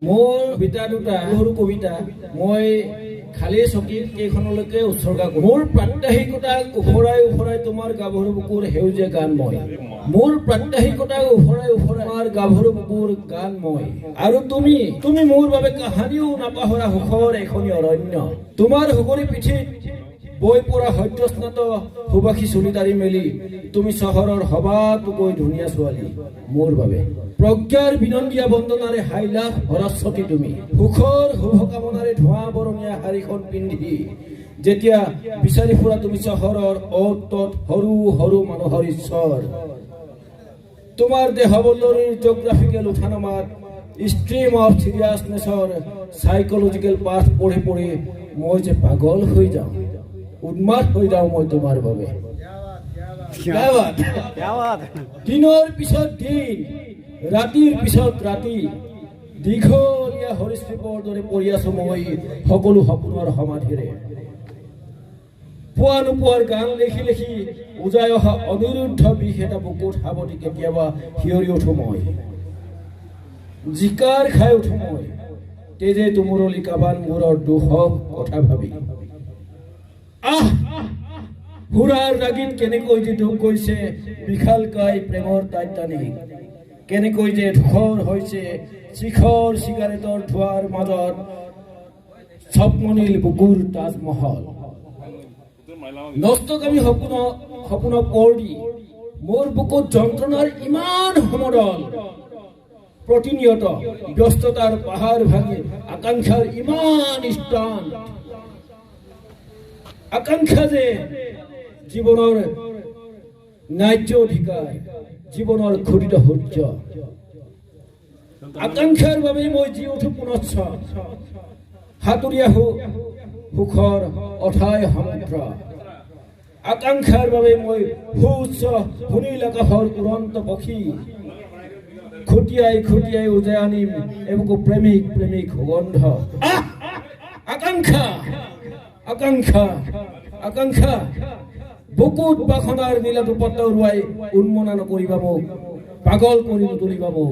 মোৰ কবিতা দুটা সৰু কবিতা মই খালি চকী কেইখনলৈকে উৎসৰ্গা কৰোঁ। মোৰ প্ৰাত্যহিকতাক উফৰাই উফৰাই তোমাৰ গাভৰু বুকুৰ সেউজীয়া গান মই। মোৰ প্ৰাত্যহিকতাক উফৰাই উফৰাই তোমাৰ গাভৰু বুকুৰ গান মই। আৰু তুমি মোৰ বাবে কাহানিও নাপাহৰা সুখৰ এখনি অৰণ্য। তোমাৰ সুগৰি পিঠিত বৈ পৰা সদ্যস্নাত সুবাসী চুলিদাৰি মেলি তুমি চহৰৰ সবাতোকৈ ধুনীয়া ছোৱালী মোৰ বাবে। প্ৰজ্ঞাৰ বিনন্দীয়া বন্দনাৰে হাইলাখ সৰস্বতী তুমি। সুখৰ শুভকামনাৰে ধোঁৱা বৰণীয়া শাৰীখন পিন্ধি যেতিয়া বিচাৰি ফুৰা তুমি চহৰৰ অ'ত ত'ত সৰু সৰু মানুহৰ ঈশ্বৰ। তোমাৰ দেহবল্লৰীৰ জিঅ'গ্ৰাফিকেল উঠানমাত ষ্ট্ৰীম অফ চিৰিয়াছনেছৰ চাইকলজিকেল পাঠ পঢ়ি পঢ়ি মই যে পাগল হৈ যাওঁ, উন্মাদ হৈ যাওঁ মই তোমাৰ বাবে। দিনৰ পিছত দিন, ৰাতিৰ পিছত ৰাতি দীঘলীয়া হৰিশ্ৰীপৰ দৰে পৰি আছো মই সকলো সপোনৰ সমাধিৰে। পোৱা নোপোৱাৰ গান লিখি লিখি উজাই অহা অনিৰুদ্ধ বিষ এটা বুকুত সাৱটি কেতিয়াবা শিয়ৰি উঠো মই। জিকাৰ খাই উঠো মই তেজে তুমুৰলি কাবান মূৰৰ দুখৰ কথা ভাবি। সুৰাৰ ৰাগীত কেনেকৈ যে ঢুক গৈছে বিশালকায় প্ৰেমৰ টাইটানিক। কেনেকৈ যে ধূসৰ হৈছে শিখৰ চিগাৰেটৰ ধোঁৱাৰ মাজত স্বপ্ননীল বুকুৰ তাজমহল। নষ্টকামী সপোনক পৰ দি মোৰ বুকুত যন্ত্ৰণাৰ ইমান সমদল। প্ৰতিনিয়ত ব্যস্ততাৰ পাহাৰ ভাঙি আকাংক্ষাৰ ইমান স্থান। আকাংক্ষা যে জীৱনৰ ন্যায্য অধিকাৰ, জীৱনৰ ঘটিত সূৰ্য। আকাংক্ষাৰ বাবে মই জি উঠো পুনশ্চ সাঁতুৰি আহো সুখৰ অথাই সমুদ্ৰ। আকাংক্ষাৰ বাবে মই সুউচ্চ সুনীল আকাশৰ উৰন্ত পক্ষী খুটিয়াই খুটিয়াই উজাই আনিম এবুকু প্ৰেমিক প্ৰেমিক সুগন্ধ। আকাংক্ষা আকাংক্ষা আকাংক্ষা বুকুত বাখনাৰ নীলা দুপট্টা উৰুৱাই উন্মনা নকৰিবা মোক, পাগল কৰি নুতুলিবা মোক।